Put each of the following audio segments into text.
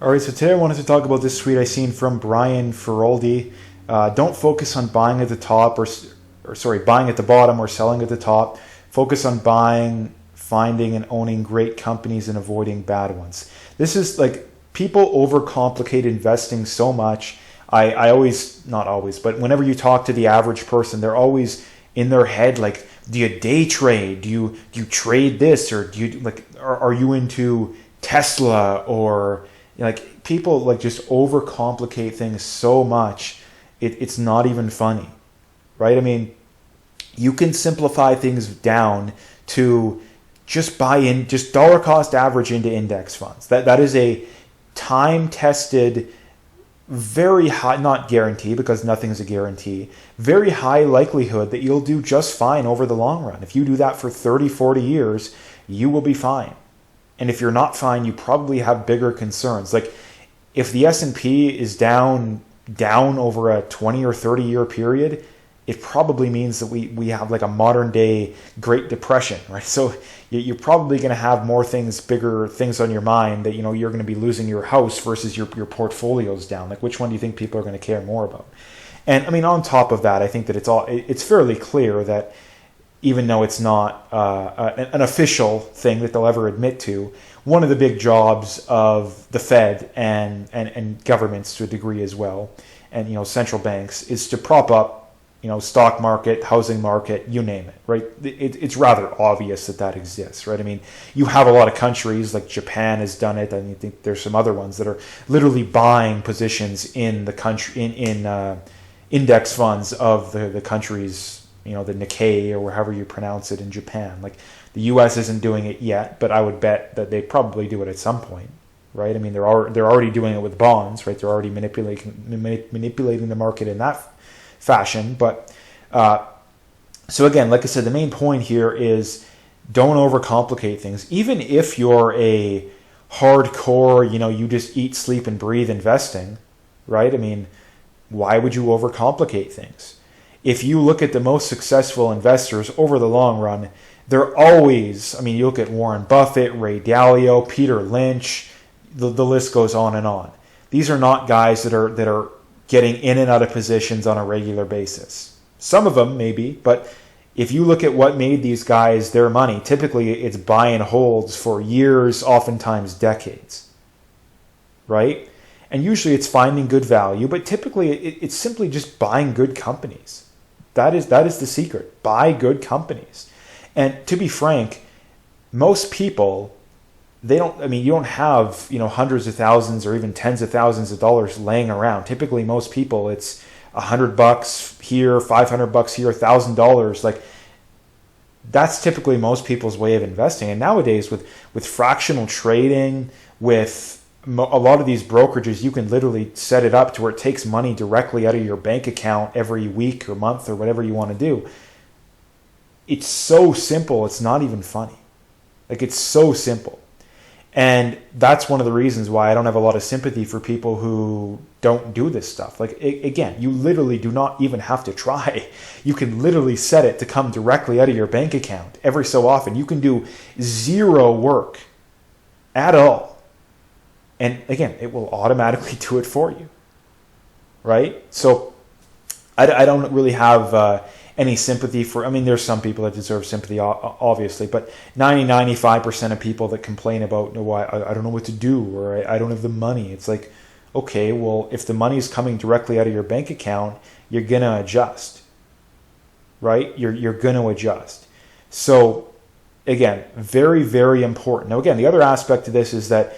All right, so today I wanted to talk about this tweet I seen from Brian Feroldi. Don't focus on buying at the top buying at the bottom or selling at the top. Focus on buying, finding, and owning great companies and avoiding bad ones. This is like people overcomplicate investing so much. I always, not always, but whenever you talk to the average person, they're always in their head like, do you day trade? Do you trade this, or do you like? Are you into Tesla or like people like just overcomplicate things so much, it's not even funny, right? I mean, you can simplify things down to just buy in, just dollar cost average into index funds. That is a time tested, very high, not guarantee because nothing's a guarantee, very high likelihood that you'll do just fine over the long run. If you do that for 30, 40 years, you will be fine. And if you're not fine, you probably have bigger concerns. Like if the S&P is down over a 20 or 30 year period, it probably means that we have like a modern day Great Depression, right? So you're probably going to have bigger things on your mind that, you're going to be losing your house versus your portfolio's down. Like which one do you think people are going to care more about? And I mean, on top of that, I think that it's fairly clear that even though it's not an official thing that they'll ever admit to, one of the big jobs of the Fed and governments to a degree as well, and central banks, is to prop up stock market, housing market, you name it, right? It's rather obvious that exists, right? I mean, you have a lot of countries like Japan has done it, and you think there's some other ones that are literally buying positions in the country in index funds of the countries. The Nikkei or however you pronounce it in Japan. Like the U.S. isn't doing it yet, but I would bet that they probably do it at some point, right? I mean, they're already doing it with bonds, right? They're already manipulating the market in that fashion. But so again, like I said, the main point here is don't overcomplicate things. Even if you're a hardcore, you just eat, sleep, and breathe investing, right? I mean, why would you overcomplicate things? If you look at the most successful investors over the long run, they're always, I mean, you look at Warren Buffett, Ray Dalio, Peter Lynch, the list goes on and on. These are not guys that are getting in and out of positions on a regular basis. Some of them maybe, but if you look at what made these guys their money, typically it's buy and holds for years, oftentimes decades, right? And usually it's finding good value, but typically it's simply just buying good companies. That is the secret. Buy good companies. And to be frank, most people, you don't have, hundreds of thousands or even tens of thousands of dollars laying around. Typically most people, it's $100 here, $500 here, $1,000. Like that's typically most people's way of investing. And nowadays with fractional trading, with a lot of these brokerages, you can literally set it up to where it takes money directly out of your bank account every week or month or whatever you want to do. It's so simple, it's not even funny. Like it's so simple. And that's one of the reasons why I don't have a lot of sympathy for people who don't do this stuff. Like again, you literally do not even have to try. You can literally set it to come directly out of your bank account every so often. You can do zero work at all. And again, it will automatically do it for you, right? So I don't really have any sympathy for, I mean, there's some people that deserve sympathy, obviously, but 95% of people that complain about, I don't know what to do, or I don't have the money. It's like, okay, well, if the money is coming directly out of your bank account, you're going to adjust, right? You're going to adjust. So again, very, very important. Now, again, the other aspect to this is that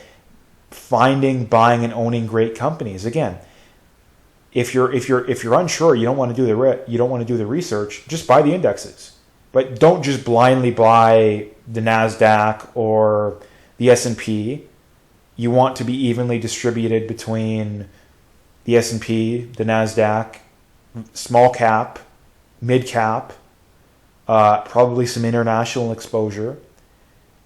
finding, buying, and owning great companies. Again, if you're unsure, you don't want to do the research, just buy the indexes. But don't just blindly buy the Nasdaq or the S&P. You want to be evenly distributed between the S&P, the Nasdaq, small cap, mid cap, probably some international exposure.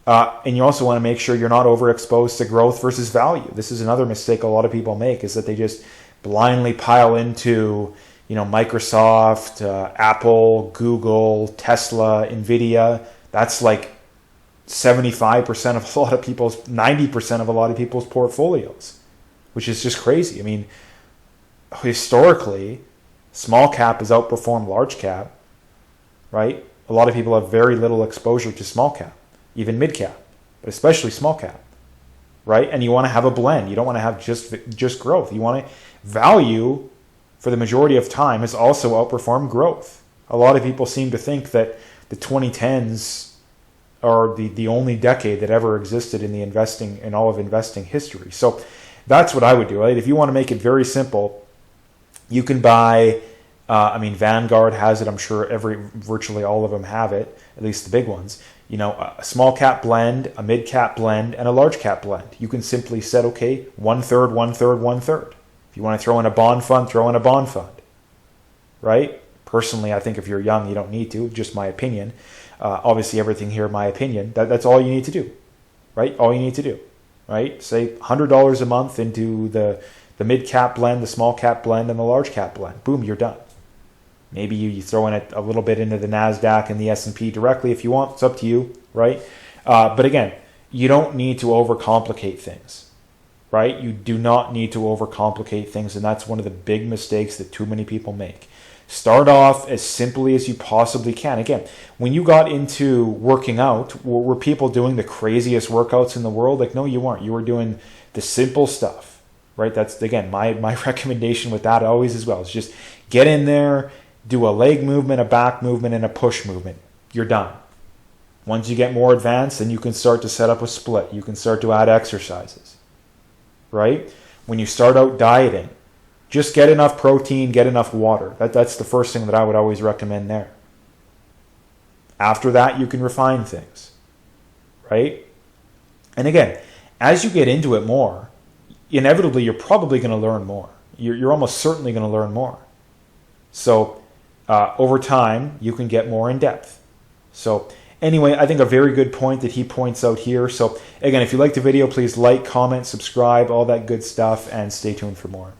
And you also want to make sure you're not overexposed to growth versus value. This is another mistake a lot of people make, is that they just blindly pile into, Microsoft, Apple, Google, Tesla, Nvidia. That's like 75% of a lot of people's, 90% of a lot of people's portfolios. which is just crazy. I mean, historically, small cap has outperformed large cap, right? A lot of people have very little exposure to small cap, even mid cap, but especially small cap, right? And you want to have a blend. You don't want to have just growth. You want to value, for the majority of time, has also outperformed growth. A lot of people seem to think that the 2010s are the only decade that ever existed in all of investing history. So that's what I would do, right? If you want to make it very simple, you can buy, Vanguard has it. I'm sure virtually all of them have it, at least the big ones. You know, a small cap blend, a mid cap blend, and a large cap blend. You can simply set, okay, 1/3, 1/3, 1/3. If you want to throw in a bond fund, throw in a bond fund, right? Personally, I think if you're young, you don't need to, just my opinion. Obviously, everything here, my opinion, that's all you need to do, right? All you need to do, right? Say $100 a month into the mid cap blend, the small cap blend, and the large cap blend. Boom, you're done. Maybe you throw in a little bit into the NASDAQ and the S&P directly if you want. It's up to you, right? But again, you don't need to overcomplicate things, right? You do not need to overcomplicate things, and that's one of the big mistakes that too many people make. Start off as simply as you possibly can. Again, when you got into working out, were people doing the craziest workouts in the world? Like, no, you weren't. You were doing the simple stuff, right? That's, again, my recommendation with that always as well. Is just get in there, do a leg movement, a back movement, and a push movement. You're done. Once you get more advanced, then you can start to set up a split. You can start to add exercises, right? When you start out dieting, just get enough protein, get enough water. That's the first thing that I would always recommend there. After that, you can refine things, right? And again, as you get into it more, inevitably, you're probably going to learn more. You're almost certainly going to learn more. So over time, you can get more in depth. So anyway, I think a very good point that he points out here. So again, if you liked the video, please like, comment, subscribe, all that good stuff, and stay tuned for more.